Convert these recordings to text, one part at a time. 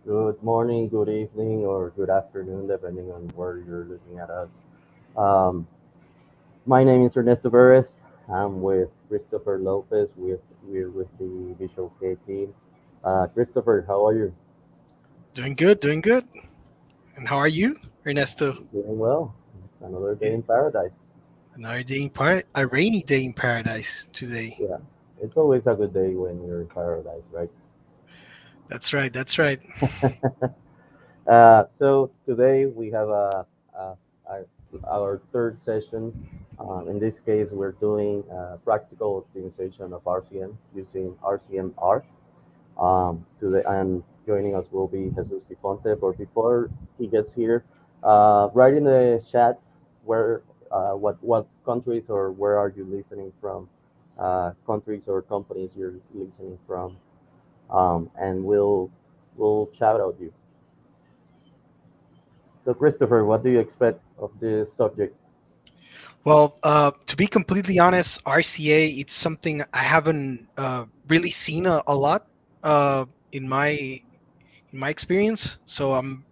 Good morning, good evening, or good afternoon, depending on where you're looking at us. Um, my name is Ernesto Perez. I'm with Christopher Lopez. We're with the Visual K team. Christopher, how are you? Doing good, doing good. And how are you, Ernesto? Doing well. It's another day Yeah, in paradise. another day in a rainy day in paradise today. Yeah, it's always a good day when you're in paradise, right? That's right, that's right. So today we have a, our third session. In this case, we're doing practical optimization of RCM using RCM-R. Today, and joining us will be Jesus Sifonte. But before he gets here, write in the chat where, what countries or where are you listening from, countries or companies you're listening from, and we'll shout out you. So, Christopher, what do you expect of this subject? Well, to be completely honest, RCA it's something I haven't really seen a lot in my experience. So I'm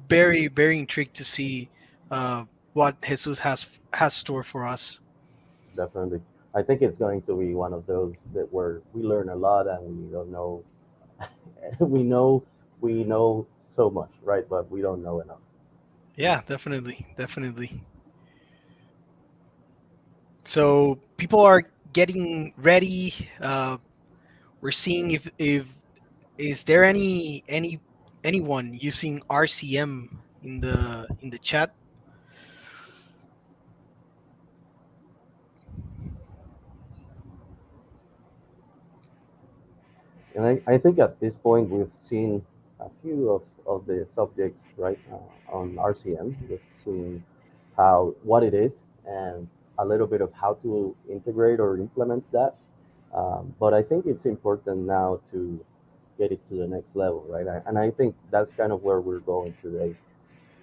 very intrigued to see what Jesus has stored for us. Definitely. I think it's going to be one of those that where we learn a lot and we don't know, we know, we know so much, right? But we don't know enough. Yeah, definitely, definitely. So people are getting ready. We're seeing if is there anyone using RCM in the chat. And I think at this point we've seen a few of the subjects, right, on RCM. We've seen what it is and a little bit of how to integrate or implement that. But I think it's important now to get it to the next level, right? And I think that's kind of where we're going today.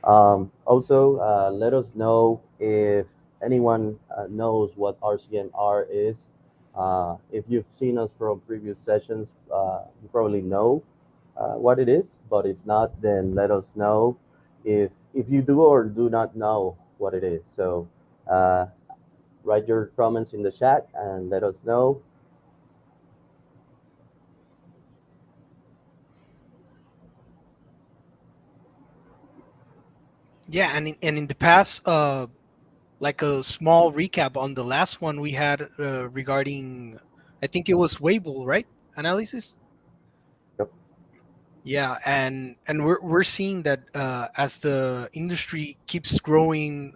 Also, let us know if anyone knows what RCNR is. If you've seen us from previous sessions, you probably know what it is. But if not, then let us know if you do or do not know what it is. So uh, write your comments in the chat and let us know. Yeah, and in the past, like a small recap on the last one we had regarding, I think it was Weibull, right? Analysis. Yep. Yeah, and we're seeing that as the industry keeps growing,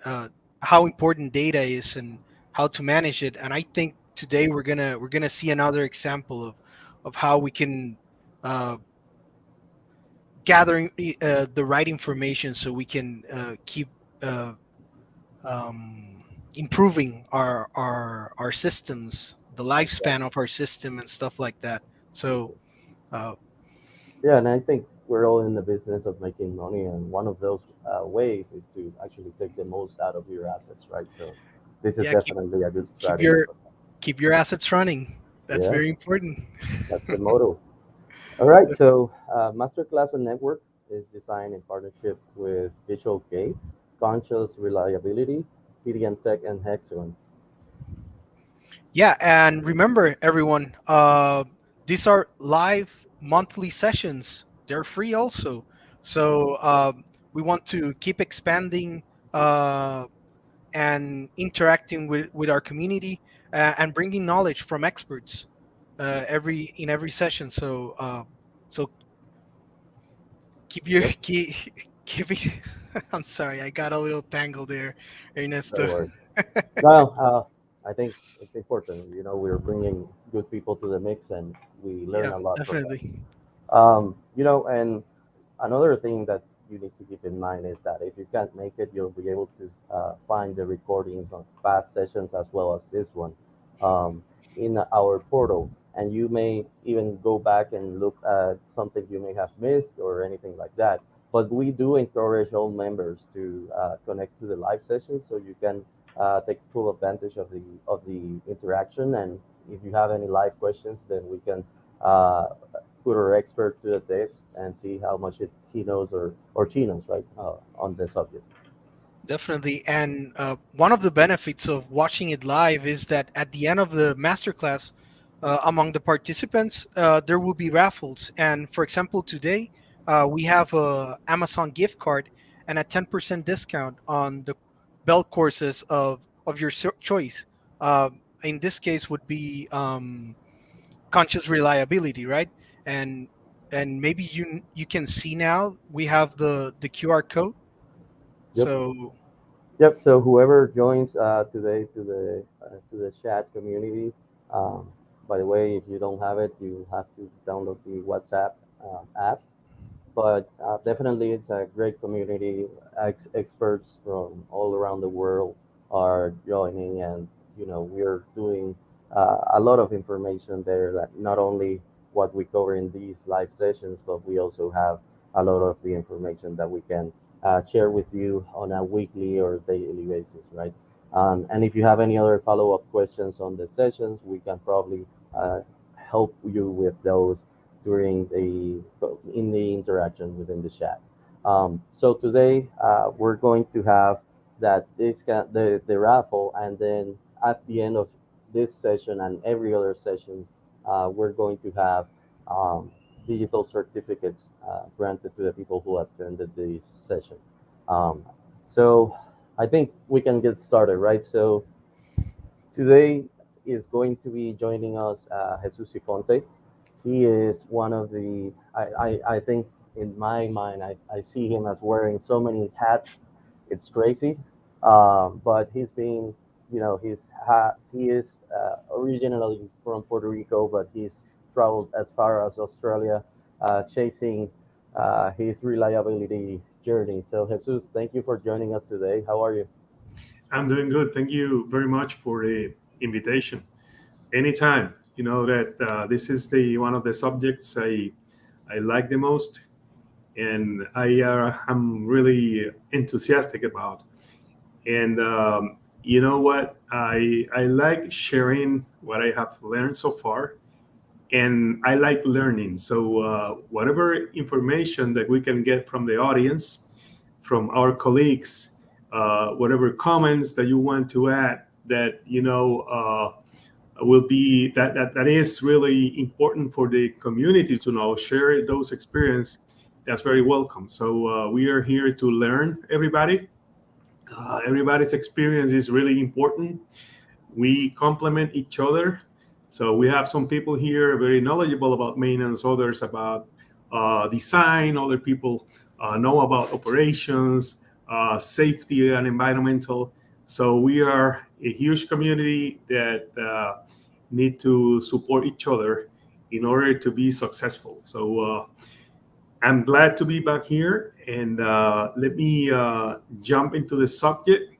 how important data is and how to manage it. And I think today we're gonna see another example of how we can uh, gathering the right information so we can keep uh, um, improving our systems, the lifespan of our system and stuff like that. So uh, Yeah, and I think we're all in the business of making money, and one of those ways is to actually take the most out of your assets, right? So this is yeah, definitely a good keep strategy your for that. keep your assets running. That's Yeah, very important. that's the motto. All right, so Masterclass on Network is designed in partnership with Visual K, Conscious Reliability, PDM Tech, and Hexagon. Yeah, and remember, everyone, these are live monthly sessions. They're free also. So we want to keep expanding uh, and interacting with our community and bringing knowledge from experts every in every session. So keep your Yep, keep it. I'm sorry, I got a little tangled there, no Ernesto. worries. Well, I think it's important. You know, we're bringing good people to the mix, and we learn Yeah, a lot from them. definitely. And another thing that you need to keep in mind is that if you can't make it, you'll be able to find the recordings of past sessions as well as this one um, in our portal. And you may even go back and look at something you may have missed or anything like that. But we do encourage all members to connect to the live sessions so you can take full advantage of the interaction. And if you have any live questions, then we can uh, put our expert to the test and see how much he knows or she knows, right, on the subject. Definitely. And one of the benefits of watching it live is that at the end of the masterclass, among the participants, there will be raffles. And for example, today we have a Amazon gift card and a 10% discount on the bell courses of your choice. In this case, would be conscious reliability, right? And and maybe you can see now we have the QR code. Yep. So Yep. So whoever joins today to the chat community, um, by the way, if you don't have it, you have to download the WhatsApp app. But definitely, it's a great community. Experts from all around the world are joining, and we're doing a lot of information there. That not only what we cover in these live sessions, but we also have a lot of the information that we can share with you on a weekly or daily basis, right? And if you have any other follow-up questions on the sessions, we can probably help you with those during the in the interaction within the chat. So today we're going to have the raffle, and then at the end of this session and every other session, we're going to have um, digital certificates granted to the people who attended this session. Um, so I think we can get started, right? So today is going to be joining us Jesus Sifonte. He is one of the I think in my mind I see him as wearing so many hats, it's crazy. But he's been, he is originally from Puerto Rico, but he's traveled as far as Australia, chasing his reliability journey. So Jesus, thank you for joining us today. How are you? I'm doing good. Thank you very much for the invitation. Anytime. You know that this is the one of the subjects I like the most, and I'm really enthusiastic about. And you know what? I like sharing what I have learned so far, and I like learning. So whatever information that we can get from the audience, from our colleagues, whatever comments that you want to add, that will be that is really important for the community to know. Share those experience. That's very welcome. So we are here to learn everybody. Everybody's experience is really important. We complement each other. So we have some people here very knowledgeable about maintenance, others about design, other people know about operations, safety, and environmental. So we are a huge community that need to support each other in order to be successful. So I'm glad to be back here, and let me jump into the subject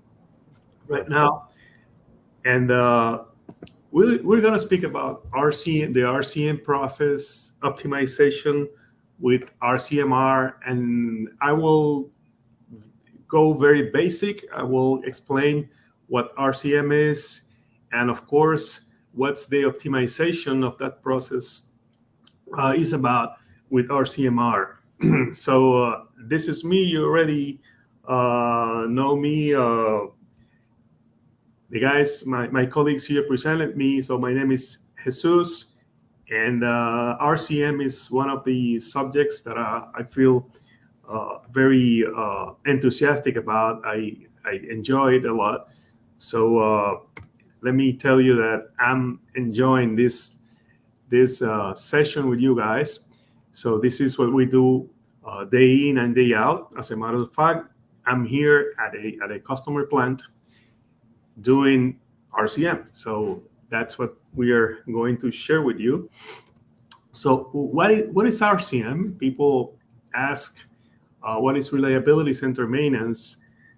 right now. And we're going to speak about the RCM process optimization with RCM-R, and I will go very basic. I will explain what RCM is, and of course, what's the optimization of that process is about with RCM-R. So this is me. You already know me. The guys, my colleagues here presented me. So my name is Jesus, and RCM is one of the subjects that I feel very enthusiastic about. I enjoy it a lot. So let me tell you that I'm enjoying this session with you guys. So this is what we do day in and day out. As a matter of fact, I'm here at a customer plant doing RCM. So that's what we are going to share with you. So what is RCM? People ask, what is reliability center maintenance?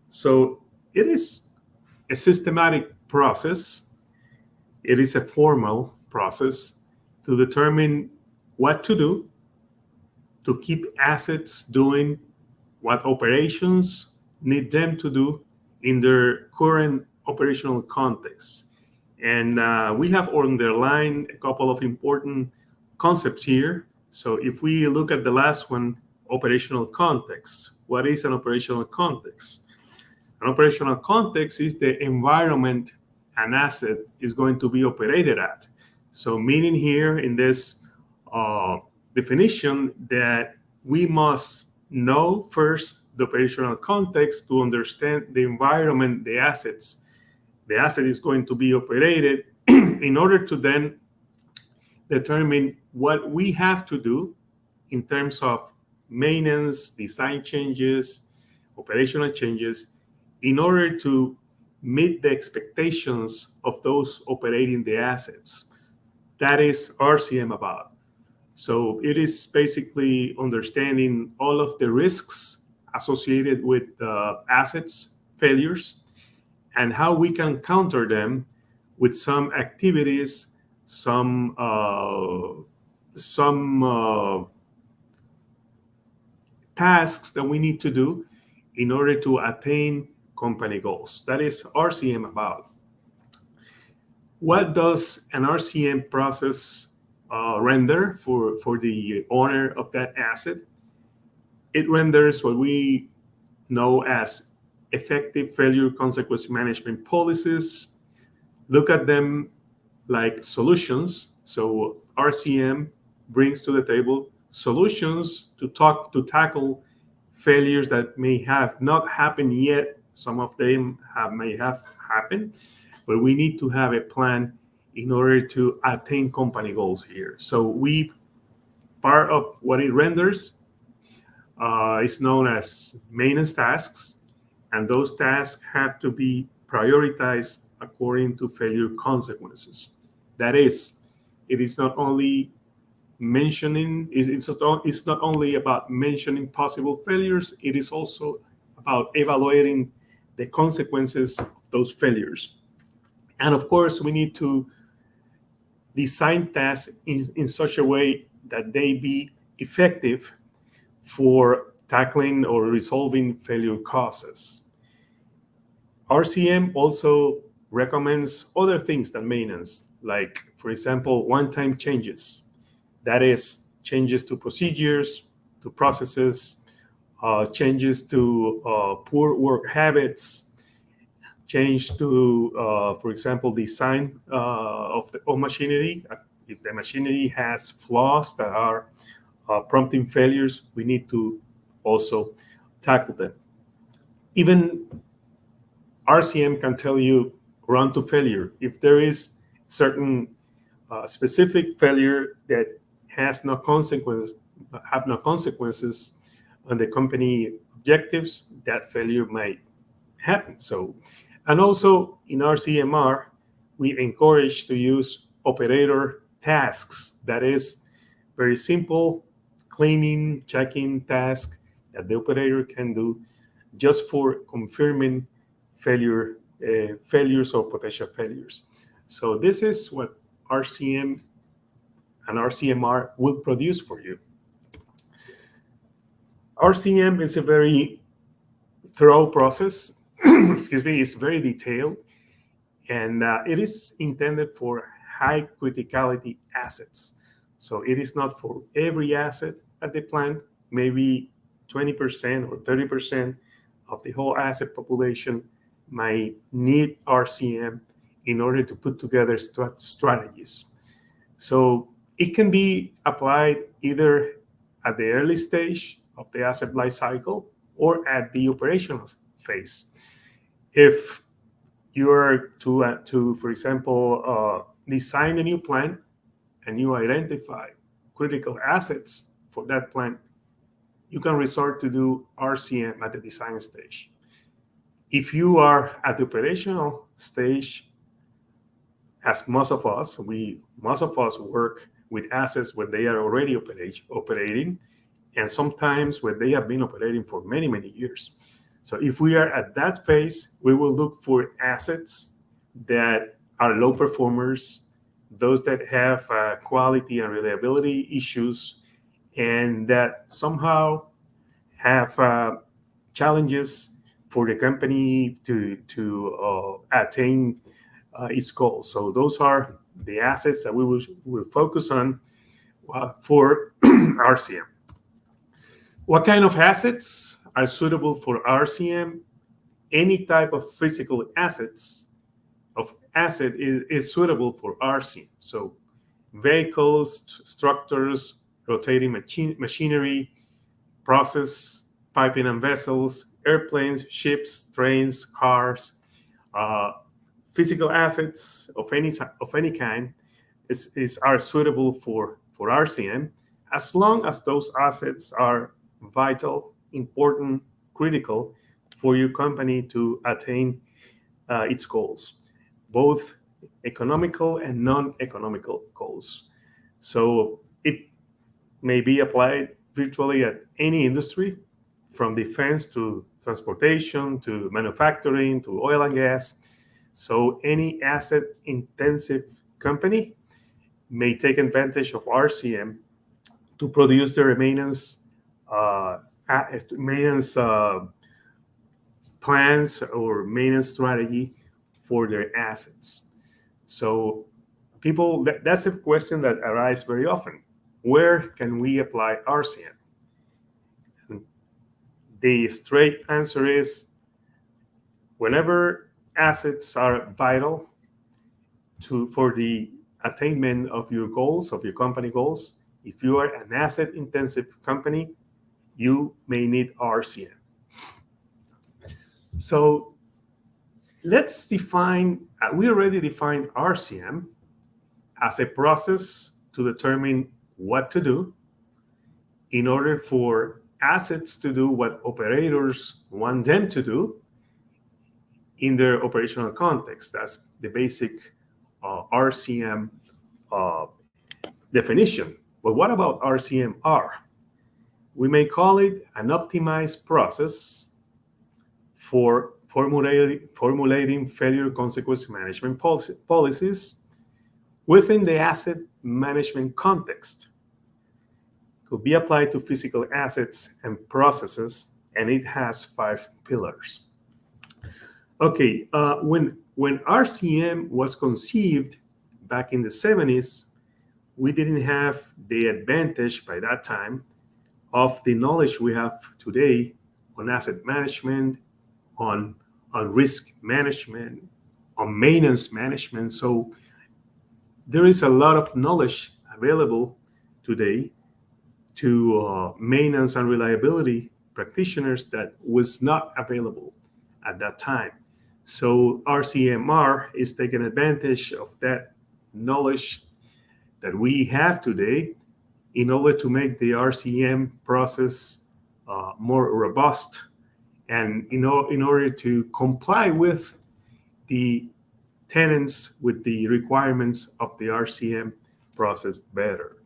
So it is a systematic process. It is a formal process to determine what to do to keep assets doing what operations need them to do in their current operational context. And we have underlined a couple of important concepts here. So if we look at the last one, operational context, what is an operational context? An operational context is the environment an asset is going to be operated at. So meaning here in this uh, definition that we must know first the operational context to understand the environment the asset is going to be operated in order to then determine what we have to do in terms of maintenance, design changes, operational changes, in order to meet the expectations of those operating the assets. That is RCM about. So it is basically understanding all of the risks associated with assets failures and how we can counter them with some activities, some tasks that we need to do in order to attain company goals. That is RCM about. What does an RCM process render for the owner of that asset? It renders what we know as effective failure consequence management policies. Look at them like solutions. So RCM brings to the table solutions to tackle failures that may have not happened yet. Some of them may have happened, but we need to have a plan in order to attain company goals here. So part of what it renders is known as maintenance tasks, and those tasks have to be prioritized according to failure consequences. That is, it is not only mentioning it's not only about mentioning possible failures, it is also about evaluating the consequences of those failures. And of course, we need to design tasks in such a way that they be effective for tackling or resolving failure causes. RCM also recommends other things than maintenance, like, for example, one-time changes. That is, changes to procedures, to processes, changes to poor work habits, change to, for example, design of machinery. If the machinery has flaws that are prompting failures, we need to also tackle them. Even RCM can tell you run to failure. If there is certain specific failure that have no consequences on the company objectives, that failure might happen. So, and also in RCM-R, we encourage to use operator tasks. That is very simple cleaning, checking task that the operator can do just for confirming failures or potential failures. So this is what RCM and RCM-R will produce for you. RCM is a very thorough process. Excuse me, it's very detailed, and it is intended for high criticality assets. So it is not for every asset at the plant. Maybe 20% or 30% of the whole asset population might need RCM in order to put together strategies. So it can be applied either at the early stage of the asset life cycle or at the operational phase. If you are to for example, design a new plant and you identify critical assets for that plant, you can resort to do RCM at the design stage. If you are at the operational stage, as most of us work with assets where they are already operating, and sometimes where they have been operating for many, many years. So if we are at that phase, we will look for assets that are low performers, those that have quality and reliability issues, and that somehow have challenges for the company to attain its goals. So those are the assets that we will focus on for RCM. What kind of assets are suitable for RCM? Any type of physical asset is suitable for RCM. So vehicles, structures, rotating machinery, process, piping and vessels, airplanes, ships, trains, cars, uh, physical assets of any kind are suitable for RCM, as long as those assets are vital, important, critical for your company to attain its goals, both economical and non-economical goals. So it may be applied virtually at any industry, from defense to transportation to manufacturing to oil and gas. So any asset intensive company may take advantage of RCM to produce the uh, maintenance plans or maintenance strategy for their assets. So that's a question that arises very often. Where can we apply RCM? And the straight answer is whenever assets are vital for the attainment of your goals, of your company goals. If you are an asset intensive company, you may need RCM. So let's define, we already defined RCM as a process to determine what to do in order for assets to do what operators want them to do in their operational context. That's the basic RCM uh, definition. But what about RCM-R? We may call it an optimized process for formulating failure consequence management policies within the asset management context. It could be applied to physical assets and processes, and it has 5 pillars. Okay, when RCM was conceived back in the 70s, we didn't have the advantage by that time of the knowledge we have today on asset management, on risk management, on maintenance management. So there is a lot of knowledge available today to maintenance and reliability practitioners that was not available at that time. So RCM-R is taking advantage of that knowledge that we have today in order to make the RCM process more robust and in order to comply with the tenants, with the requirements of the RCM process better.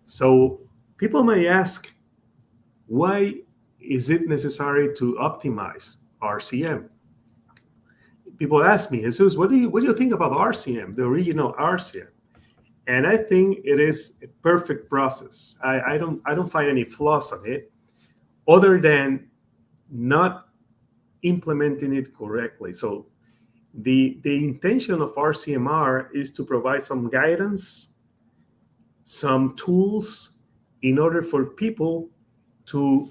So people may ask, why is it necessary to optimize RCM? People ask me, Jesus, what do you think about RCM, the original RCM? And I think it is a perfect process. I don't find any flaws on it, other than not implementing it correctly. So the intention of RCM-R is to provide some guidance, some tools in order for people to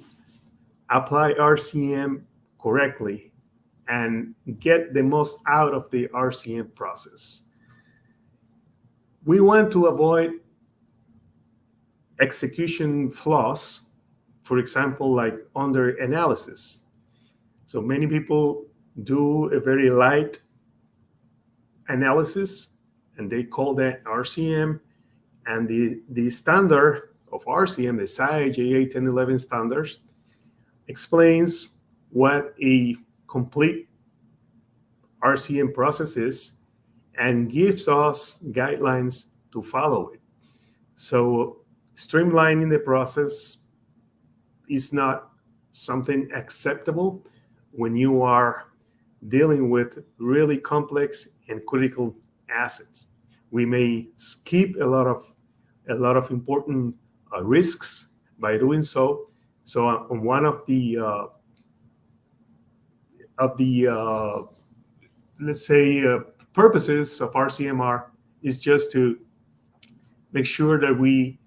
apply RCM correctly and get the most out of the RCM process. We want to avoid execution flaws, for example, like under analysis. So many people do a very light analysis and they call that RCM. And the standard of RCM, the SAE JA 1011 standards, explains what a complete RCM process is and gives us guidelines to follow it. So streamlining the process is not something acceptable when you are dealing with really complex and critical assets. We may skip a lot of important risks by doing so. So on one of the let's say purposes of RCM-R is just to make sure that we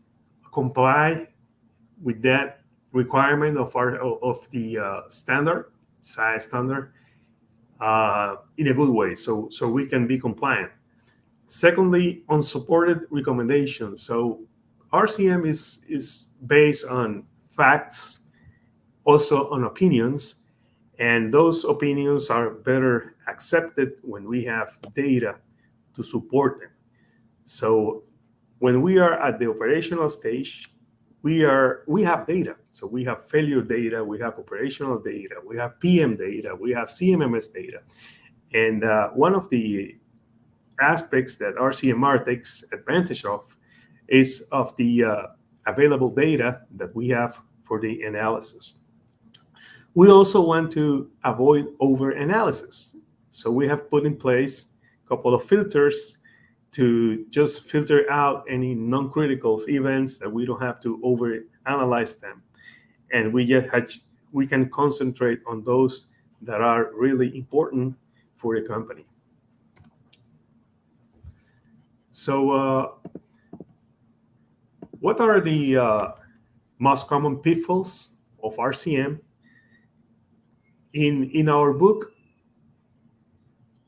comply with that requirement of the standard size standard in a good way, so we can be compliant. Secondly, unsupported recommendations. So RCM is based on facts, also on opinions, and those opinions are better accepted when we have data to support them. So when we are at the operational stage, we have data. So we have failure data, we have operational data, we have PM data, we have CMMS data. And one of the aspects that RCM-R takes advantage of is of the available data that we have for the analysis. We also want to avoid over-analysis. So we have put in place a couple of filters to just filter out any non-critical events that we don't have to over-analyze them. And we can concentrate on those that are really important for the company. So what are the most common pitfalls of RCM? In our book,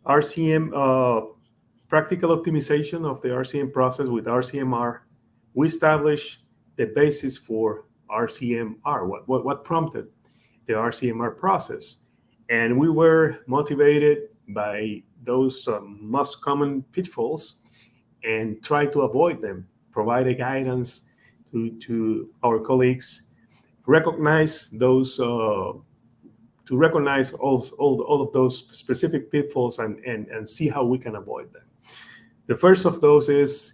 RCM, Practical Optimization of the RCM Process with RCM-R, we established the basis for RCM-R, what prompted the RCM-R process. And we were motivated by those most common pitfalls and try to avoid them, provide a guidance to our colleagues, recognize those to recognize all of those specific pitfalls and see how we can avoid them. The first of those is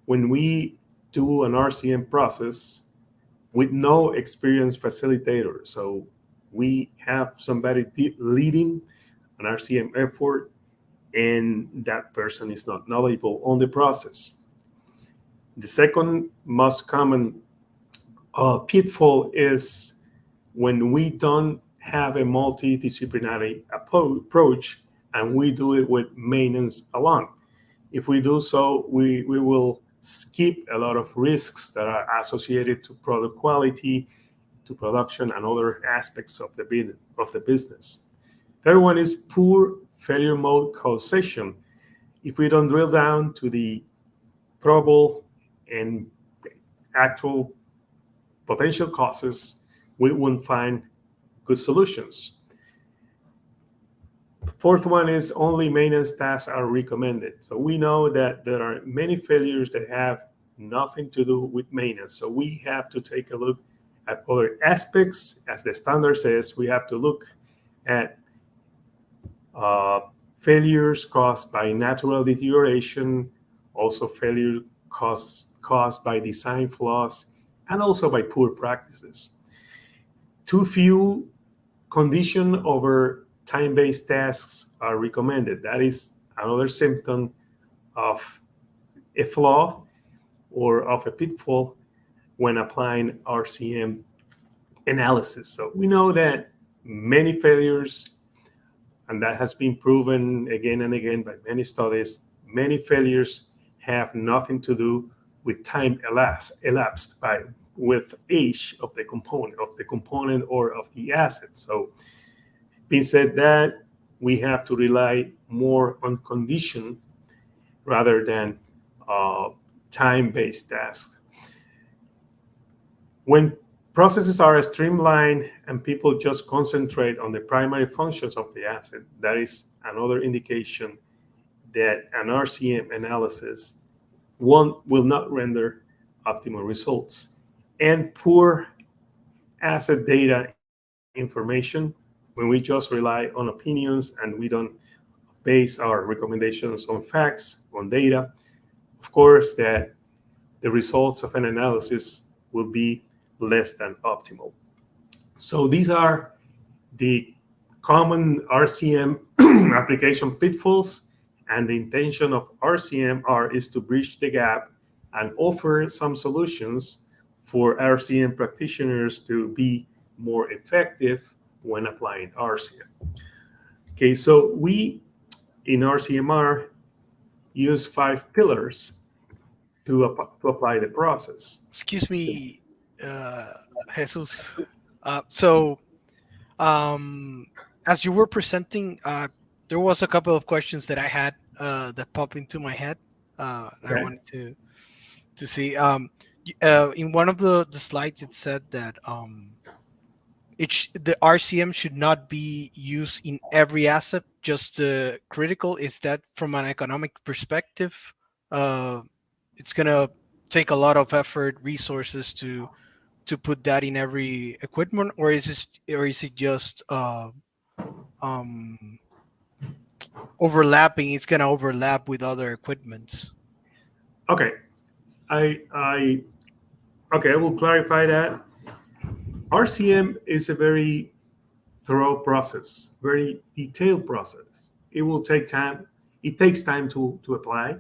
when we do an RCM process with no experienced facilitator. So we have somebody leading an RCM effort, and that person is not knowledgeable on the process. The second most common pitfall is when we don't have a multidisciplinary approach and we do it with maintenance alone. If we do so, we will skip a lot of risks that are associated to product quality, to production, and other aspects of the business. Third one is poor failure mode causation. If we don't drill down to the probable and actual potential causes, we won't find good solutions. Fourth one is only maintenance tasks are recommended. So we know that there are many failures that have nothing to do with maintenance. So we have to take a look at other aspects. As the standard says, we have to look at failures caused by natural deterioration, also failure caused by design flaws, and also by poor practices. Too few condition over time-based tasks are recommended. That is another symptom of a flaw or of a pitfall when applying RCM analysis. So we know that many failures, and that has been proven again and again by many studies, many failures have nothing to do with time elapsed with age of the component or of the asset. So being said that, we have to rely more on condition rather than time-based tasks. When processes are streamlined and people just concentrate on the primary functions of the asset, that is another indication that an RCM analysis will not render optimal results. And poor asset data information, when we just rely on opinions and we don't base our recommendations on facts, on data, of course, that the results of an analysis will be less than optimal. So these are the common RCM application pitfalls, and the intention of RCM-R is to bridge the gap and offer some solutions for RCM practitioners to be more effective when applying RCM. Okay, so we in RCM-R use 5 pillars to apply the process. Excuse me, uh, Jesus. So, um, as you were presenting, there was a couple of questions that I had that popped into my head. I Okay. wanted to see. In one of the slides, it said that the RCM should not be used in every asset, just critical. Is that from an economic perspective? Uh, it's gonna take a lot of effort, resources to put that in every equipment, or is it just um, overlapping? It's gonna overlap with other equipments. Okay. I okay. I will clarify that. RCM is a very thorough process, very detailed process. It will take time. It takes time to apply,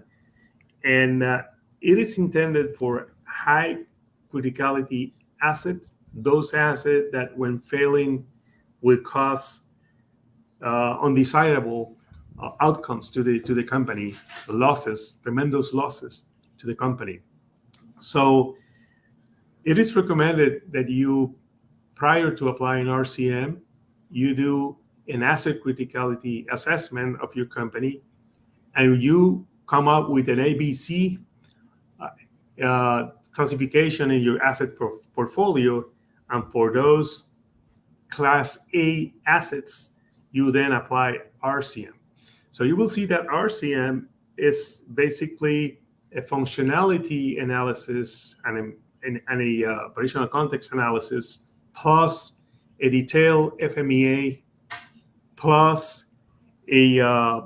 and it is intended for high criticality assets, those assets that, when failing, will cause undesirable outcomes to the company, losses, tremendous losses to the company. So it is recommended that you, prior to applying RCM, you do an asset criticality assessment of your company, and you come up with an ABC classification in your asset portfolio. And for those Class A assets, you then apply RCM. So you will see that RCM is basically a functionality analysis and a operational context analysis, plus a detailed FMEA, plus a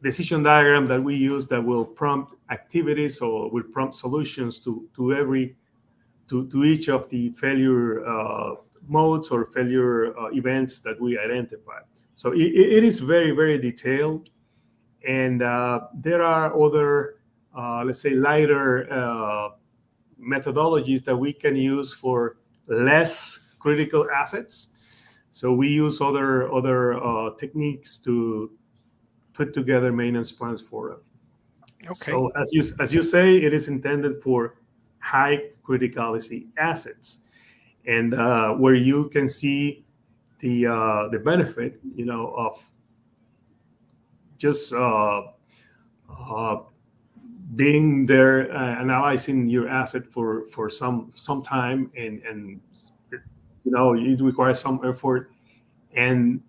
decision diagram that we use that will prompt activities or will prompt solutions to each of the failure modes or failure events that we identify. So it is very, very detailed. And there are other, let's say, lighter methodologies that we can use for less critical assets. So we use other techniques to put together maintenance plans for it. Okay. So as you say, it is intended for high criticality assets, and where you can see the benefit, of just being there, analyzing your asset for some time, and it requires some effort and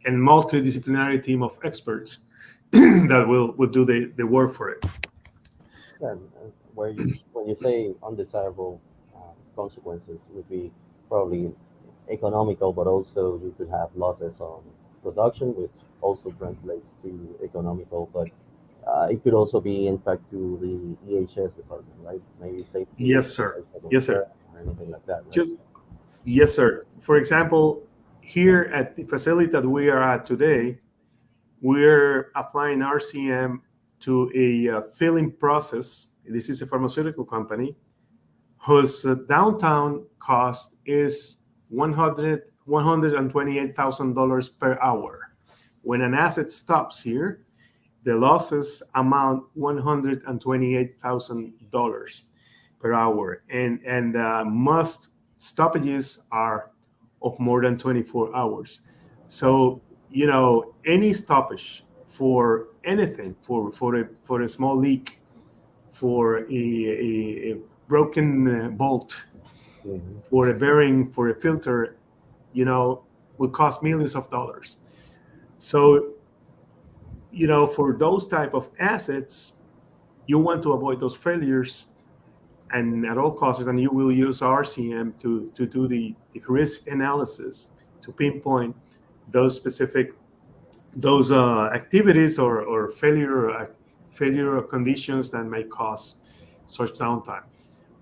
multidisciplinary team of experts that will do the work for it. And where you when you say undesirable consequences would be probably economical, but also you could have losses on production, which also translates to economical. But it could also be in fact to the EHS department, right? Maybe safety Yes, sir. type of Yes, care sir. or anything like that, right? Just Yes, sir. For example, here at the facility that we are at today, we're applying RCM to a filling process. This is a pharmaceutical company whose downtown cost is $128,000 per hour. When an asset stops here, the losses amount $128,000 per hour, and most stoppages are of more than 24 hours. So any stoppage for anything, for a small leak, for a broken bolt, Hmm. for a bearing, for a filter, would cost millions of dollars. So for those type of assets, you want to avoid those failures and at all costs, and you will use RCM to do the risk analysis to pinpoint those specific those activities or failure conditions that may cause such downtime.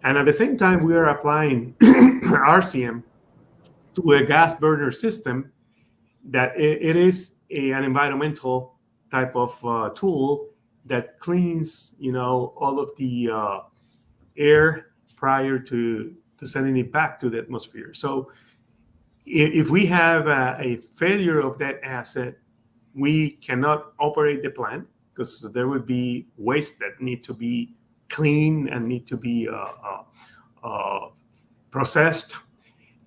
And at the same time, we are applying RCM to a gas burner system that it is an environmental type of tool that cleans, all of the air prior to sending it back to the atmosphere. So if we have a failure of that asset, we cannot operate the plant because there would be waste that need to be cleaned and need to be processed,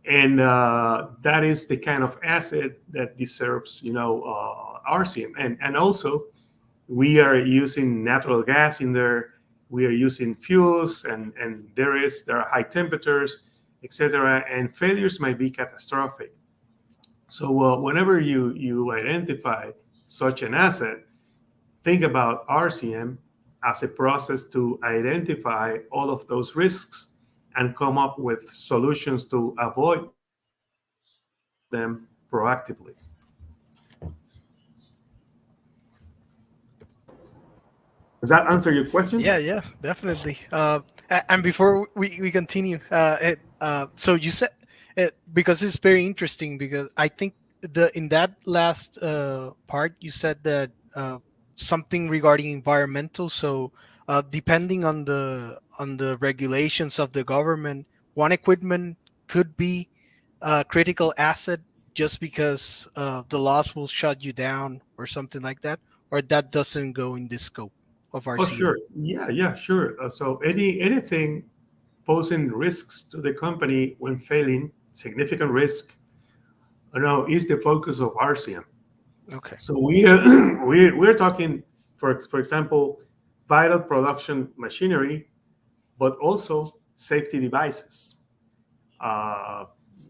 and that is the kind of asset that deserves, RCM. And also, we are using natural gas in there. We are using fuels, and there are high temperatures, etc. And failures might be catastrophic. So whenever you identify such an asset, think about RCM as a process to identify all of those risks and come up with solutions to avoid them proactively. Does that answer your Yeah, question? yeah, definitely. And before we continue, so you said it because it's very interesting because I think the in that last part you said that something regarding environmental. So depending on the regulations of the government, one equipment could be a critical asset just because the laws will shut you down or something like that, or that doesn't go in the scope of Oh, RCM. sure. Yeah, sure. So anything posing risks to the company when failing, significant risk, is the focus of RCM. Okay. So we're talking, for example, vital production machinery, but also safety devices, uh,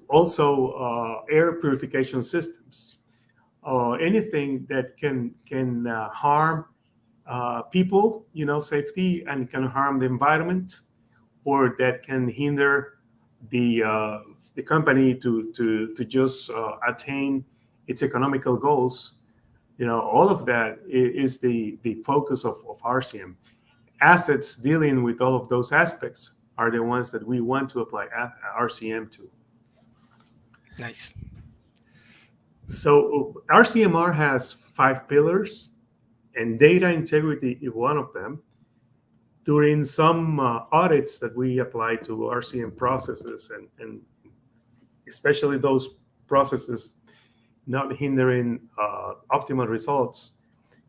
also air purification systems, anything that can harm people, safety, and can harm the environment, or that can hinder the company to just attain its economical goals. All of that is the focus of RCM. Assets dealing with all of those aspects are the ones that we want to apply RCM to. Nice. So RCMR has 5 pillars, and data integrity is one of them. During some audits that we apply to RCM processes, and especially those processes not hindering optimal results,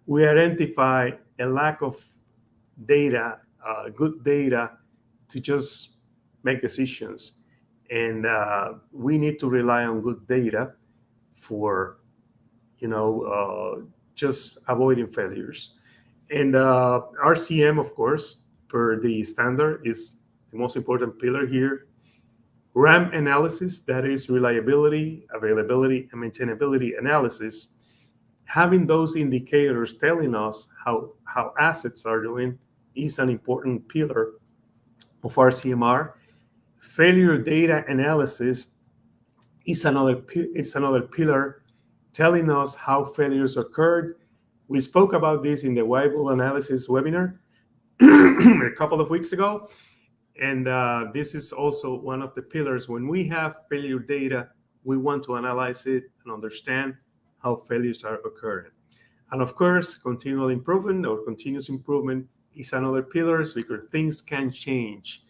we identify a lack of data, good data, to just make decisions. And we need to rely on good data for, just avoiding failures. And RCM, of course, per the standard, is the most important pillar here. RAM analysis, that is reliability, availability, and maintainability analysis. Having those indicators telling us how assets are doing is an important pillar of RCMR. Failure data analysis is another pillar telling us how failures occurred. We spoke about this in the Weibull analysis webinar a couple of weeks ago, and this is also one of the pillars. When we have failure data, we want to analyze it and understand how failures are occurring. And of course, continual improvement or continuous improvement is another pillar, because things can change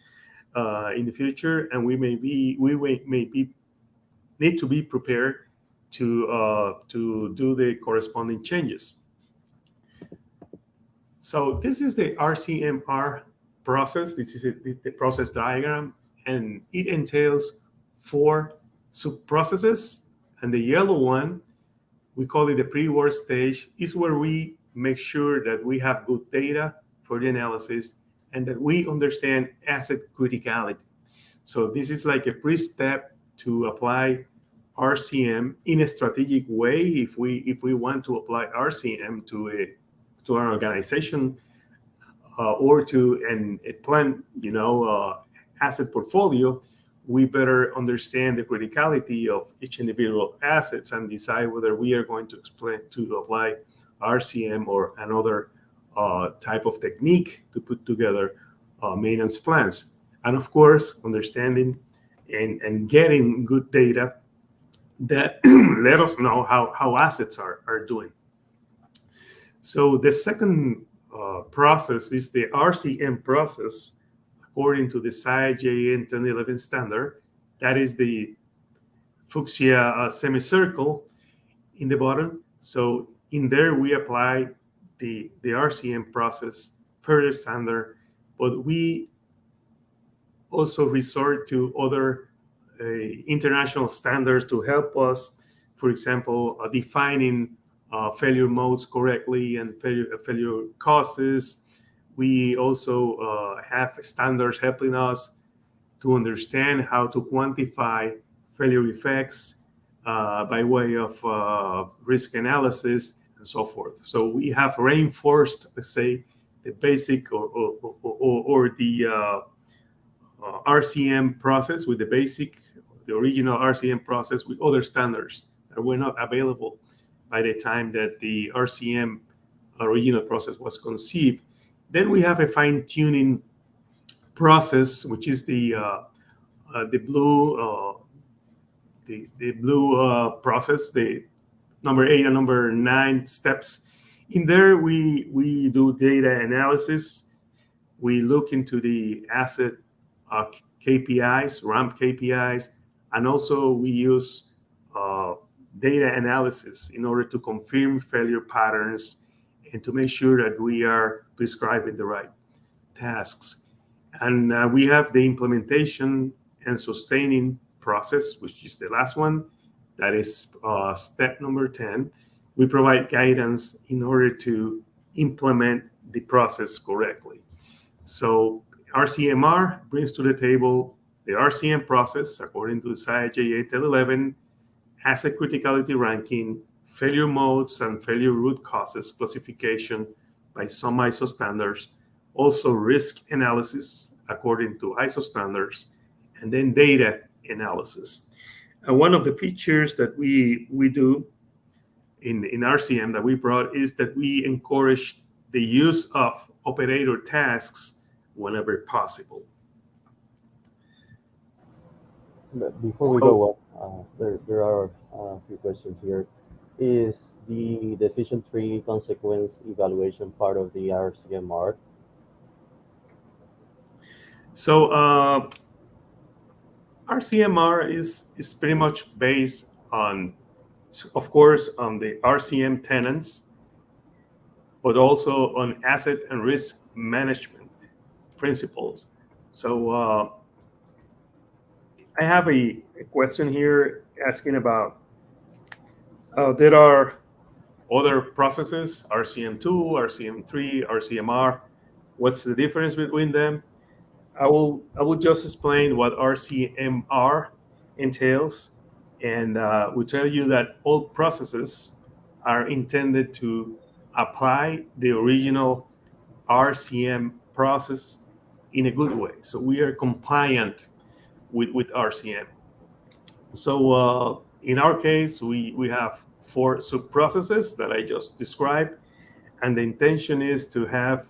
in the future, and we may be need to be prepared to do the corresponding changes. So this is the RCM-R process. This is the process diagram, and it entails 4 subprocesses. And the yellow one, we call it the pre-work stage, is where we make sure that we have good data for the analysis and that we understand asset criticality. So this is like a pre-step to apply RCM in a strategic way. If we want to apply RCM to an organization or to a plant, asset portfolio, we better understand the criticality of each individual assets and decide whether we are going to apply RCM or another type of technique to put together maintenance plans. And of course, understanding and getting good data that let us know how assets are doing. So the second process is the RCM process, according to the SIJN 1011 standard. That is the fuchsia semicircle in the bottom. So in there, we apply the RCM process per the standard, but we also resort to other international standards to help us, for example, defining failure modes correctly and failure causes. We also have standards helping us to understand how to quantify failure effects by way of risk analysis and so forth. So we have reinforced, let's say, the basic or the RCM process with the original RCM process with other standards that were not available by the time that the RCM original process was conceived. Then we have a fine-tuning process, which is the blue process, the number 8 and number 9 steps. In there, we do data analysis. We look into the asset KPIs, ramp KPIs, and also we use data analysis in order to confirm failure patterns and to make sure that we are prescribing the right tasks. And we have the implementation and sustaining process, which is the last one. That is step number 10. We provide guidance in order to implement the process correctly. So RCM-R brings to the table the RCM process according to the SIJ 811, asset criticality ranking, failure modes and failure root causes classification by some ISO standards, also risk analysis according to ISO standards, and then data analysis. And one of the features that we do in RCM that we brought is that we encourage the use of operator tasks whenever possible. Before we go on, there are a few questions here. Is the decision tree consequence evaluation part of the RCM-R? So RCM-R is pretty much based on, of course, on the RCM tenets, but also on asset and risk management principles. So I have a question here asking about there are other processes, RCM2, RCM3, RCM-R. What's the difference between them? I will just explain what RCM-R entails, and we tell you that all processes are intended to apply the original RCM process in a good way. So we are compliant with RCM. So in our case, we have 4 subprocesses that I just described, and the intention is to have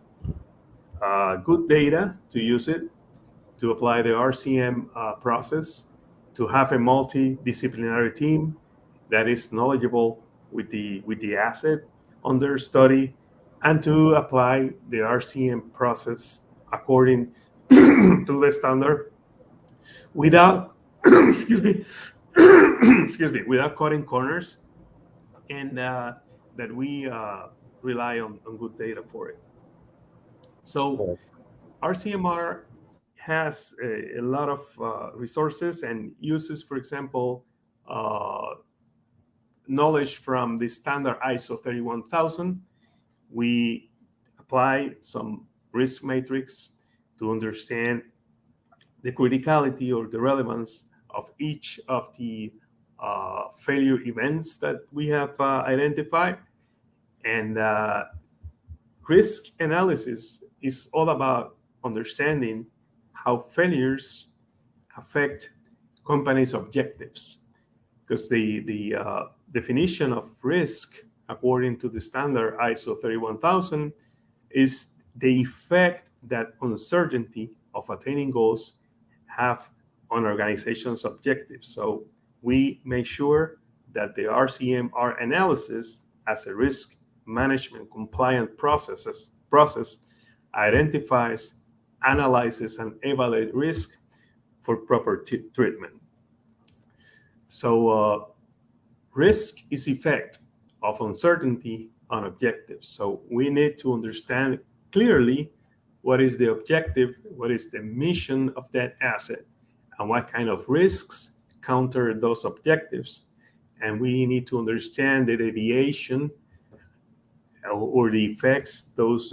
good data to use it, to apply the RCM process, to have a multidisciplinary team that is knowledgeable with the asset under study, and to apply the RCM process according to the standard without excuse me excuse me, without cutting corners, and that we rely on good data for it. So RCM-R has a lot of resources and uses, for example, knowledge from the standard ISO 31000. We apply some risk matrix to understand the criticality or the relevance of each of the failure events that we have identified. And risk analysis is all about understanding how failures affect companies' objectives, because the definition of risk according to the standard ISO 31000 is the effect that uncertainty of attaining goals have on organizations' objectives. So we make sure that the RCM-R analysis as a risk management compliant process identifies, analyzes, and evaluates risk for proper treatment. So risk is effect of uncertainty on objectives. So we need to understand clearly what is the objective, what is the mission of that asset, and what kind of risks counter those objectives. And we need to understand the deviation or the effects those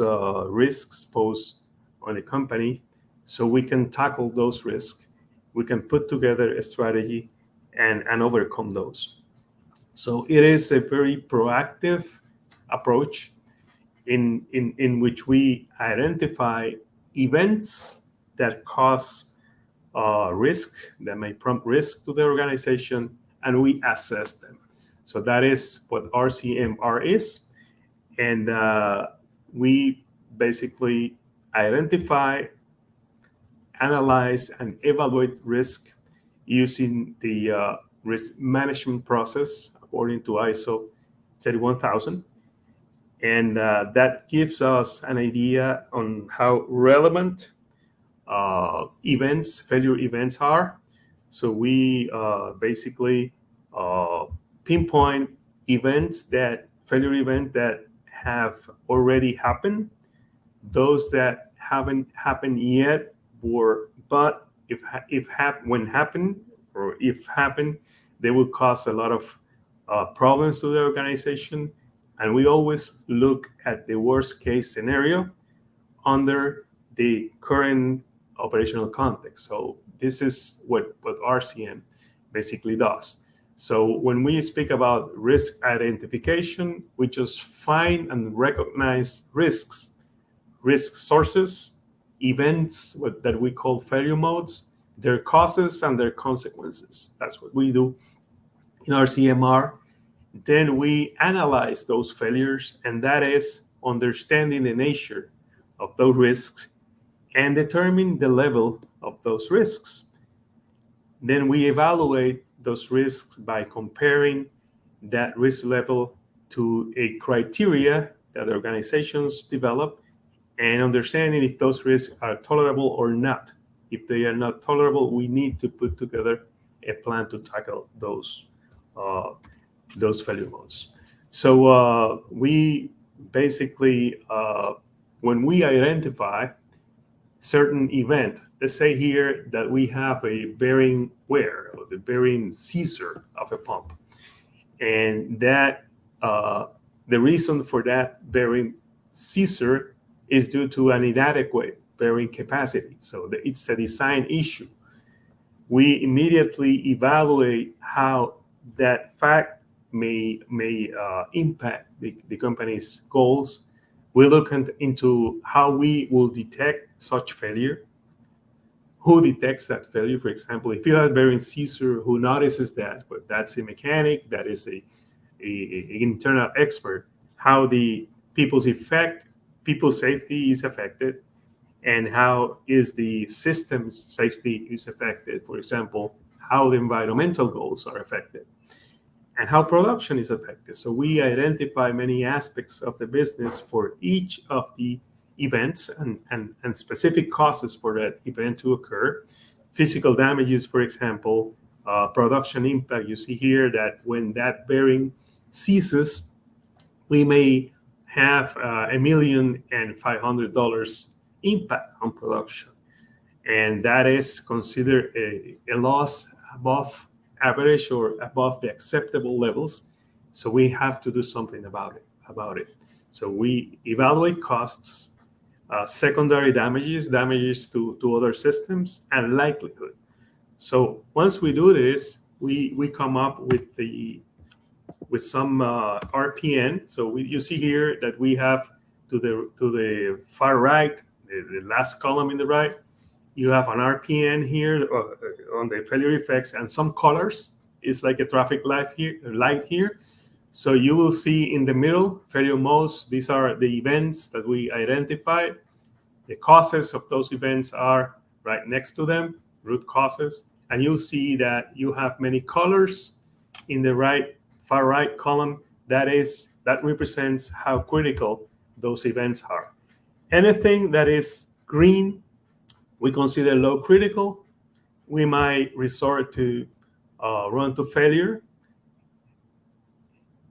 risks pose on a company, so we can tackle those risks. We can put together a strategy and overcome those. So it is a very proactive approach in which we identify events that cause risk, that may prompt risk to the organization, and we assess them. So that is what RCM-R is. And we basically identify, analyze, and evaluate risk using the risk management process according to ISO 31000. And that gives us an idea on how relevant failure events are. So we basically pinpoint failure events that have already happened, those that haven't happened yet, but if happened, they will cause a lot of problems to the organization. And we always look at the worst case scenario under the current operational context. So this is what RCM basically does. So when we speak about risk identification, we just find and recognize risks, risk sources, events that we call failure modes, their causes and their consequences. That's what we do in RCM-R. Then we analyze those failures, and that is understanding the nature of those risks and determine the level of those risks. Then we evaluate those risks by comparing that risk level to a criteria that organizations develop and understanding if those risks are tolerable or not. If they are not tolerable, we need to put together a plan to tackle those failure modes. So we basically, when we identify certain event, let's say here that we have a bearing wear or the bearing seizure of a pump, and that the reason for that bearing seizure is due to an inadequate bearing capacity. So it's a design issue. We immediately evaluate how that fact may impact the company's goals. We look into how we will detect such failure. Who detects that failure? For example, if you have bearing seizure, who notices that? But that's a mechanic, that is a internal expert. How the people's safety is affected, and how is the system's safety is affected. For example, how the environmental goals are affected, and how production is affected. So we identify many aspects of the business for each of the events and specific causes for that event to occur. Physical damages, for example, production impact. You see here that when that bearing ceases, we may have $1,500,000 impact on production. And that is considered a loss above average or above the acceptable levels. So we have to do something about it. So we evaluate costs, secondary damages to other systems, and likelihood. So once we do this, we come up with some RPN. So you see here that we have to the far right, the last column in the right, you have an RPN here on the failure effects and some colors. It's like a traffic light here. So you will see in the middle, failure modes. These are the events that we identified. The causes of those events are right next to them, root causes. And you'll see that you have many colors in the far right column. That represents how critical those events are. Anything that is green, we consider low critical. We might resort to run to failure.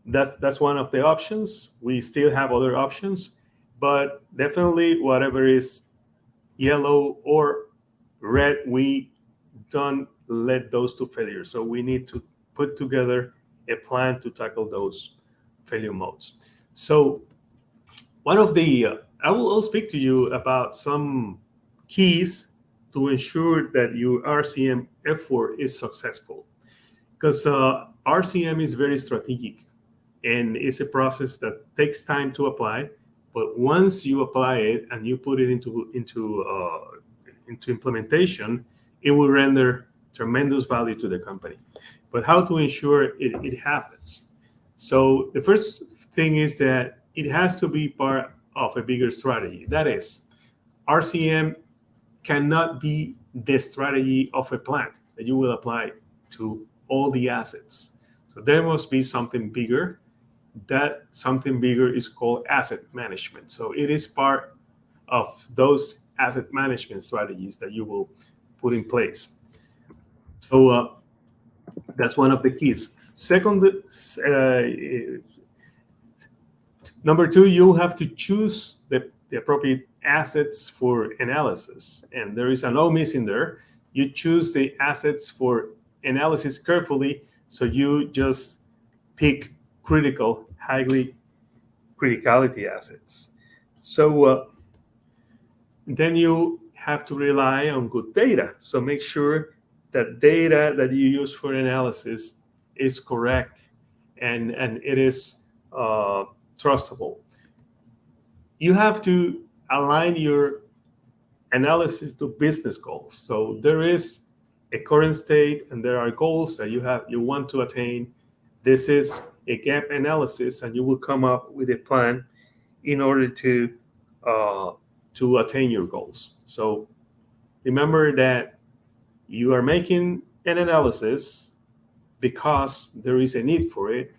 That's one of the options. We still have other options, but definitely whatever is yellow, or red, we don't let those to failure. So we need to put together a plan to tackle those failure modes. So one of the I'll speak to you about some keys to ensure that your RCM effort is successful, because RCM is very strategic and it's a process that takes time to apply. But once you apply it and you put it into implementation, it will render tremendous value to the company. But how to ensure it happens? So the first thing is that it has to be part of a bigger strategy. That is, RCM cannot be the strategy of a plant that you will apply to all the assets. So there must be something bigger. That something bigger is called asset management. So it is part of those asset management strategies that you will put in place. So that's one of the keys. Second, number two, you have to choose the appropriate assets for analysis. And there is a no missing there. You choose the assets for analysis carefully, so you just pick critical, highly criticality assets. So then you have to rely on good data. So make sure that data that you use for analysis is correct and it is trustable. You have to align your analysis to business goals. So there is a current state and there are goals that you want to attain. This is a gap analysis, and you will come up with a plan in order to attain your goals. So remember that you are making an analysis because there is a need for it.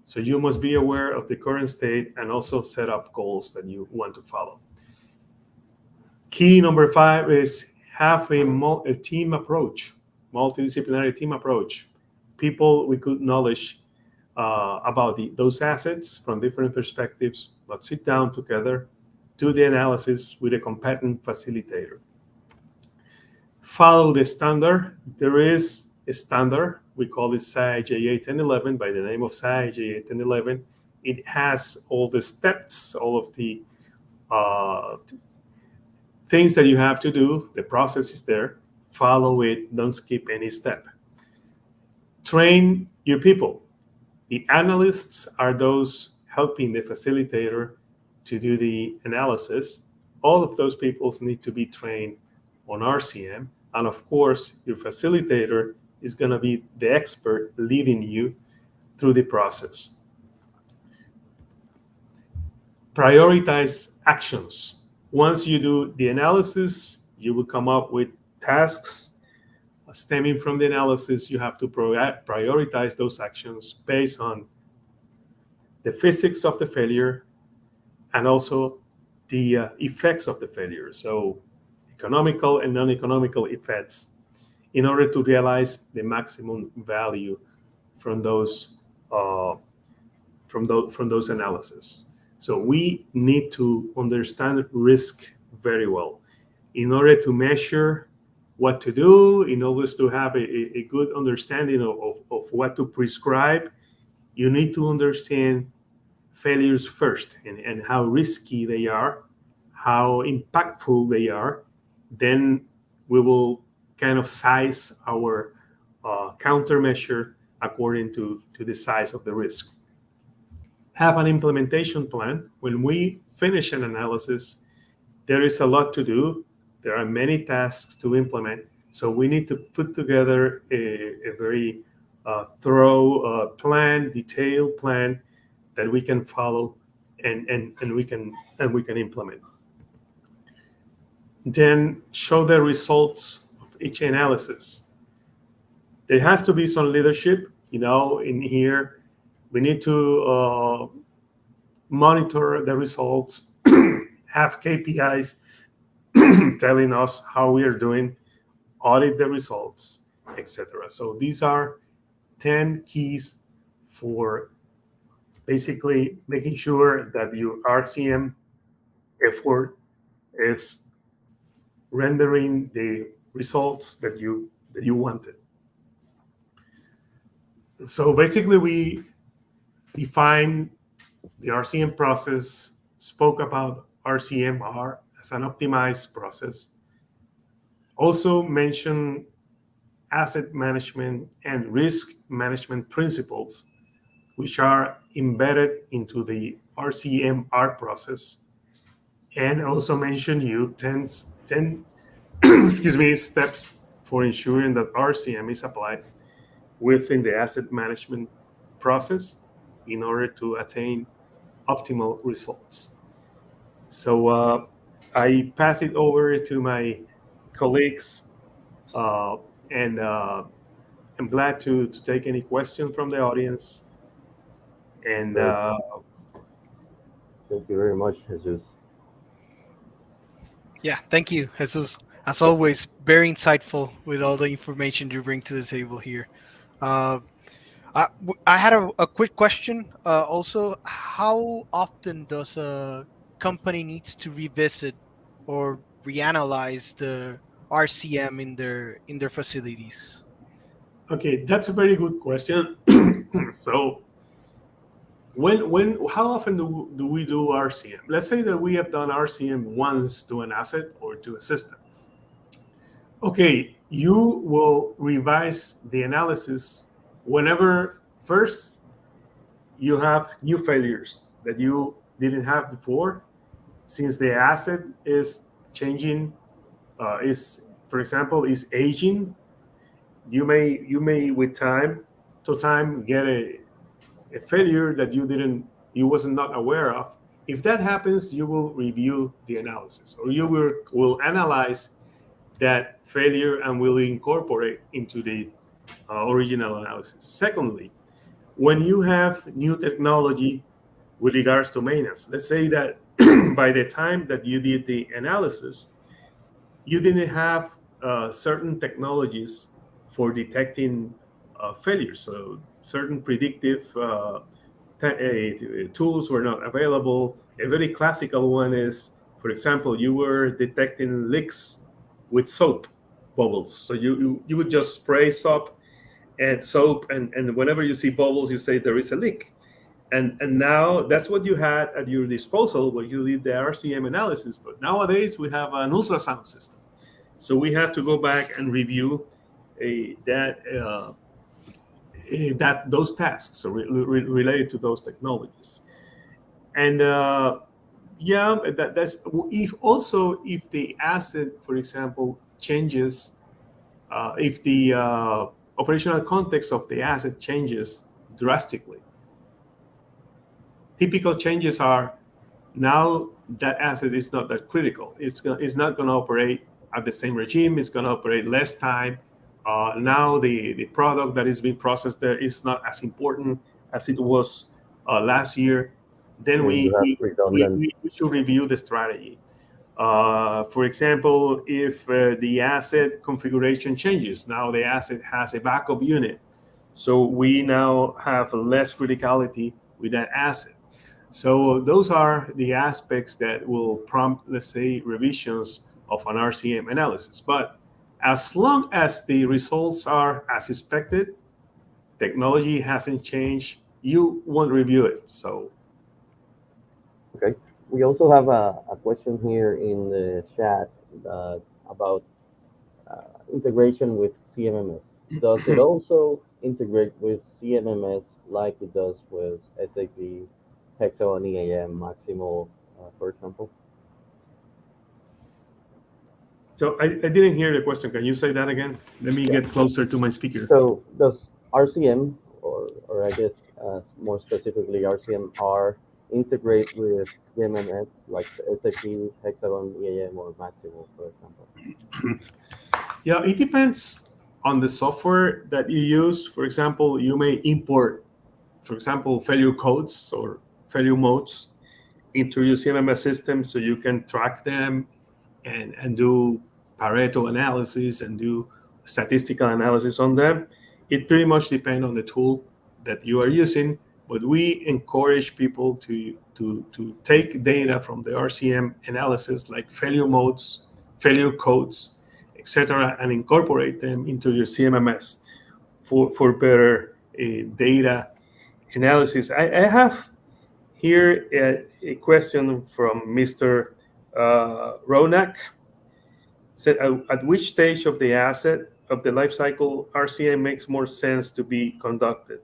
So you must be aware of the current state and also set up goals that you want to follow. Key number 5 is have a team approach, multidisciplinary team approach. People with good knowledge about those assets from different perspectives, but sit down together, do the analysis with a competent facilitator. Follow the standard. There is a standard. We call it SAI J811 by the name of SAI J811. It has all the steps, all of the things that you have to do. The process is there. Follow it. Don't skip any step. Train your people. The analysts are those helping the facilitator to do the analysis. All of those people need to be trained on RCM. And of course, your facilitator is going to be the expert leading you through the process. Prioritize actions. Once you do the analysis, you will come up with tasks stemming from the analysis. You have to prioritize those actions based on the physics of the failure and also the effects of the failure. So economical and non-economical effects, in order to realize the maximum value from those analyses. So we need to understand risk very well in order to measure what to do, in order to have a good understanding of what to prescribe. You need to understand failures first and how risky they are, how impactful they are. Then we will kind of size our countermeasure according to the size of the risk. Have an implementation plan. When we finish an analysis, there is a lot to do. There are many tasks to implement. So we need to put together a very thorough plan, detailed plan that we can follow and we can implement. Then show the results of each analysis. There has to be some leadership, in here. We need to monitor the results, have KPIs telling us how we are doing, audit the results, etc. So these are 10 keys for basically making sure that your RCM effort is rendering the results that you wanted. So basically, we defined the RCM process, spoke about RCM-R as an optimized process, also mentioned asset management and risk management principles, which are embedded into the RCM-R process, and also mentioned you 10 excuse me, steps for ensuring that RCM is applied within the asset management process in order to attain optimal results. So I pass it over to my colleagues, uh, and I'm glad to take any question from the audience. And Great. Thank you very much, Jesus. Yeah, thank you, Jesus. As always, very insightful with all the information you bring to the table here. Uh, I had a quick question. Also, how often does a company needs to revisit or reanalyze the RCM in their facilities? okay, that's a very good question. So how often do we do RCM? Let's say that we have done RCM once to an asset or to a system. Okay, you will revise the analysis whenever first you have new failures that you didn't have before, since the asset is changing, is, for example, is aging. You may with time get a failure that you wasn't not aware of. If that happens, you will review the analysis, or you will analyze that failure and will incorporate into the original analysis. Secondly, when you have new technology with regards to maintenance, let's say that by the time that you did the analysis, you didn't have certain technologies for detecting failures. So certain predictive tools were not available. A very classical one is, for example, you were detecting leaks with soap bubbles. So you would just spray soap, and whenever you see bubbles, you say there is a leak. And now that's what you had at your disposal when you did the RCM analysis. But nowadays we have an ultrasound system, so we have to go back and review that that those tasks related to those technologies. And yeah, that's if the asset, for example, changes, if the operational context of the asset changes drastically. Typical changes are, now that asset is not that critical. It's not going to operate at the same regime. It's going to operate less time. Now the product that is being processed there is not as important as it was last year. Then When you have redundant. we should review the strategy. For example, if the asset configuration changes, now the asset has a backup unit. So we now have less criticality with that asset. So those are the aspects that will prompt, let's say, revisions of an RCM analysis. But as long as the results are as expected, technology hasn't changed, you won't review it. So Okay. We also have a question here in the chat about integration with CMMS. Does it also integrate with CMMS like it does with SAP, Hexagon EAM, Maximal, for example? I didn't hear the question. Can you say that again? Let me Yeah. get closer to my speaker. So does RCM, or I guess more specifically RCM-R, integrate with CMMS like SAP, Hexagon EAM, or Maximal, for example? Yeah, it depends on the software that you use. For example, you may import, for example, failure codes or failure modes into your CMMS system so you can track them and do Pareto analysis and do statistical analysis on them. It pretty much depends on the tool that you are using, but we encourage people to take data from the RCM analysis, like failure modes failure codes, etc., and incorporate them into your CMMS for better data analysis. I have here a question from Mr. Ronak. Said, at which stage of the asset of the life cycle RCM makes more sense to be conducted?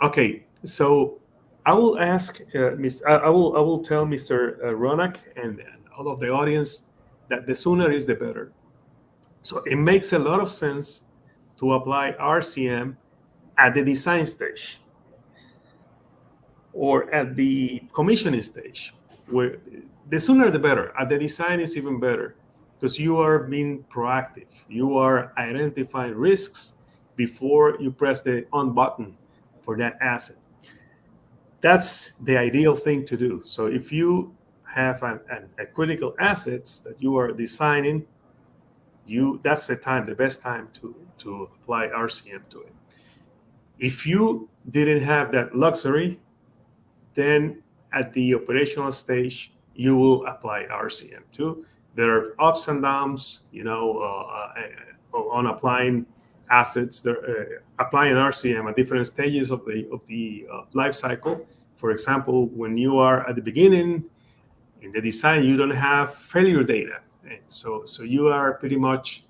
Okay, so I will ask, I will tell Mr. Ronak and all of the audience that the sooner is the better. So it makes a lot of sense to apply RCM at the design stage or at the commissioning stage, where the sooner the better. At the design is even better because you are being proactive. You are identifying risks before you press the on button for that asset. That's the ideal thing to do. So if you have a critical assets that you are designing, that's the best time to apply RCM to it. If you didn't have that luxury, then at the operational stage, you will apply RCM too. There are ups and downs, on applying assets. Applying RCM at different stages of the life cycle. For example, when you are at the beginning in the design, you don't have failure data, and so you are pretty much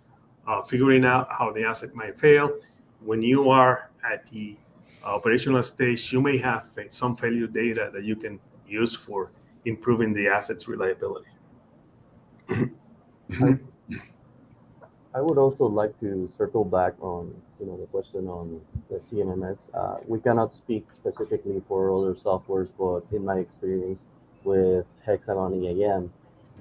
figuring out how the asset might fail. When you are at the operational stage, you may have some failure data that you can use for improving the asset's reliability. I, I would also like to circle back on the question on the CMMS. We cannot speak specifically for other softwares, but in my experience with Hexagon EAM,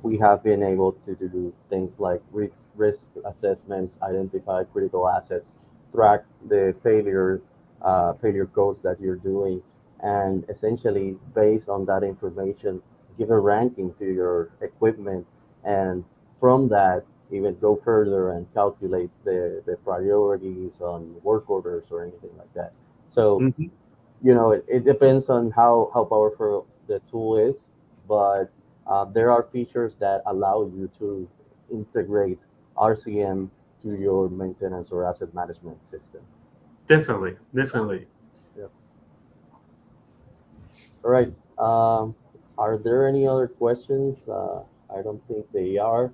we have been able to do things like risk assessments, identify critical assets, track the failure codes that you're doing, and essentially based on that information, give a ranking to your equipment, and from that even go further and calculate the priorities on work orders or anything like that. So Mhm. it depends on how powerful the tool is, but there are features that allow you to integrate RCM to your maintenance or asset management system. Definitely, definitely. Yep. All right. Are there any other questions? I don't think they are.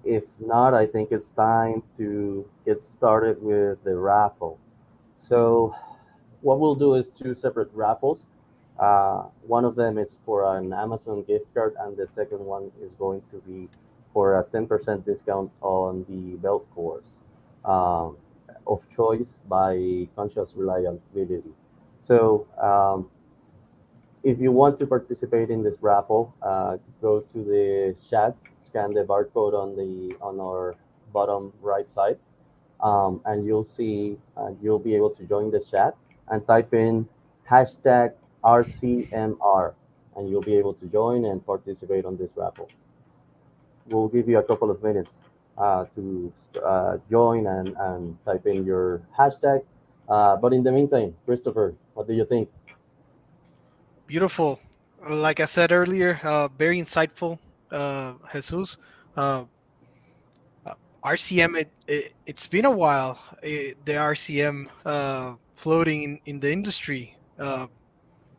If not, I think it's time to get started with the raffle. So what we'll do is two separate raffles. One of them is for an Amazon gift card, and the second one is going to be for a 10% discount on the belt course of choice by Conscious Reliability. So if you want to participate in this raffle, go to the chat, scan the barcode on our bottom right side, and you'll be able to join the chat and type in hashtag RCMR, and you'll be able to join and participate on this raffle. We'll give you a couple of minutes to join and type in your hashtag. But in the meantime, Christopher, what do you think? Beautiful. Like I said earlier, very insightful, Jesus. Uh, RCM, it's been a while. The RCM floating in the industry.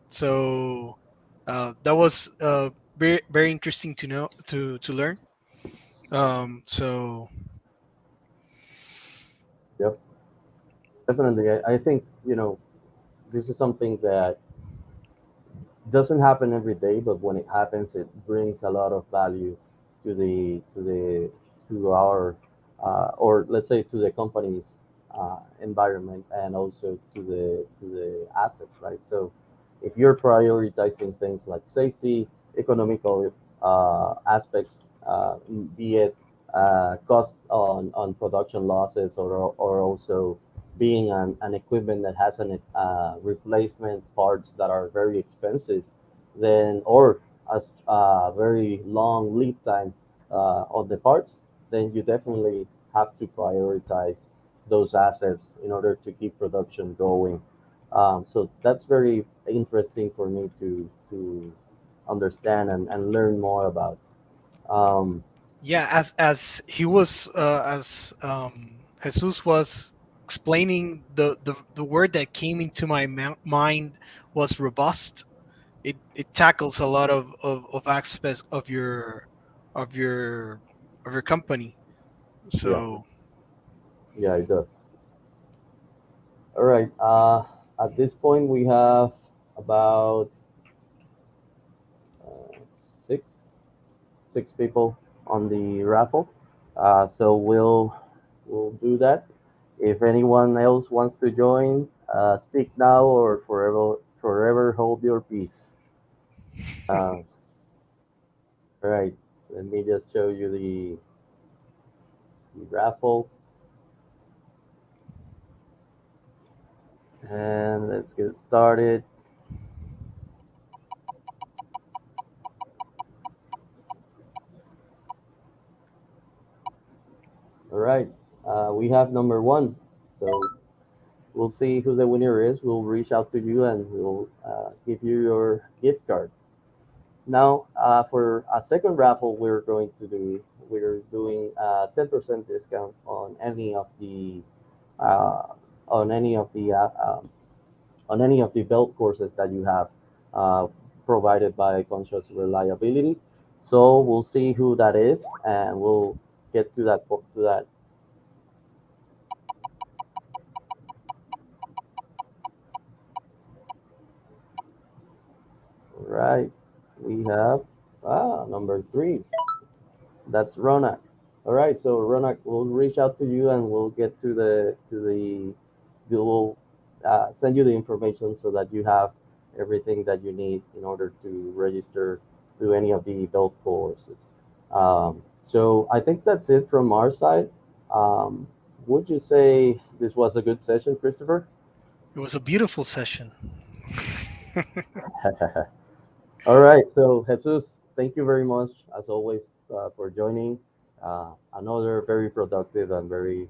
So that was very interesting to know to learn. So Yep, definitely. I think this is something that doesn't happen every day, but when it happens, it brings a lot of value to our or let's say to the company's environment, and also to the assets, right? So if you're prioritizing things like safety, economical aspects, be it cost on production losses, or also being an equipment that has an replacement parts that are very expensive, then or a very long lead time on the parts, then you definitely have to prioritize those assets in order to keep production going. So that's very interesting for me to understand and learn more about. Um, Yeah, as he was as Jesus was explaining, the word that came into my mind was robust. It tackles a lot of aspects of your of your company. Yeah, So yeah, it does. All right. At this point, we have about uh, six six people on the raffle. So we'll do that. If anyone else wants to join, speak now or forever hold your peace. All right. Let me just show you the raffle, and let's get started. All right. We have number one. So we'll see who the winner is. We'll reach out to you and we'll give you your gift card. Now, for a second raffle, we're doing a 10% discount uh, on any of the on any of the belt courses that you have uh, provided by Conscious Reliability. So we'll see who that is, and we'll get to that. Right. We have number three. That's Ronak. All right. So Ronak, we'll reach out to you and we'll get we'll send you the information so that you have everything that you need in order to register to any of the belt courses. So I think that's it from our side. Um, would you say this was a good session, Christopher? it was a beautiful session. All right, so Jesus, thank you very much, as always, for joining. Another very productive and very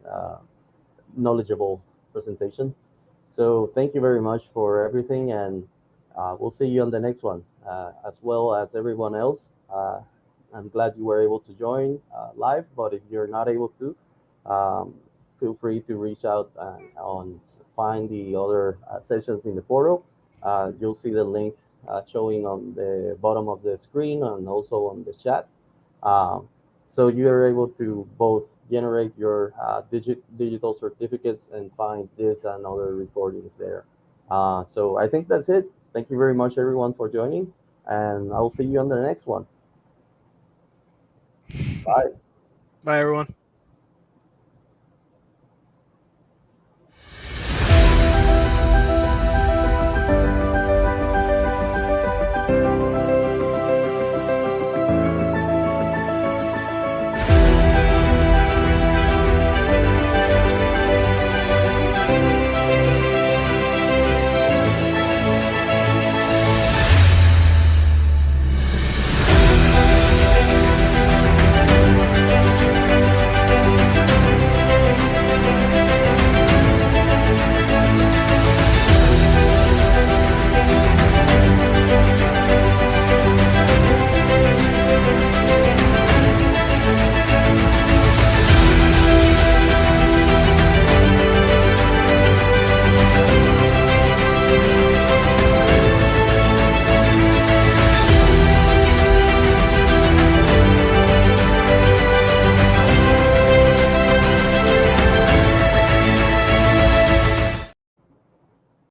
knowledgeable presentation. So thank you very much for everything, and we'll see you on the next one, as well as everyone else. I'm glad you were able to join live, but if you're not able to, um, feel free to reach out on find the other sessions in the portal. You'll see the link showing on the bottom of the screen and also on the chat. Um, so you are able to both generate your digital certificates and find this and other recordings there. So I think that's it. Thank you very much, everyone, for joining, and I'll see you on the next one. Bye. Bye, everyone.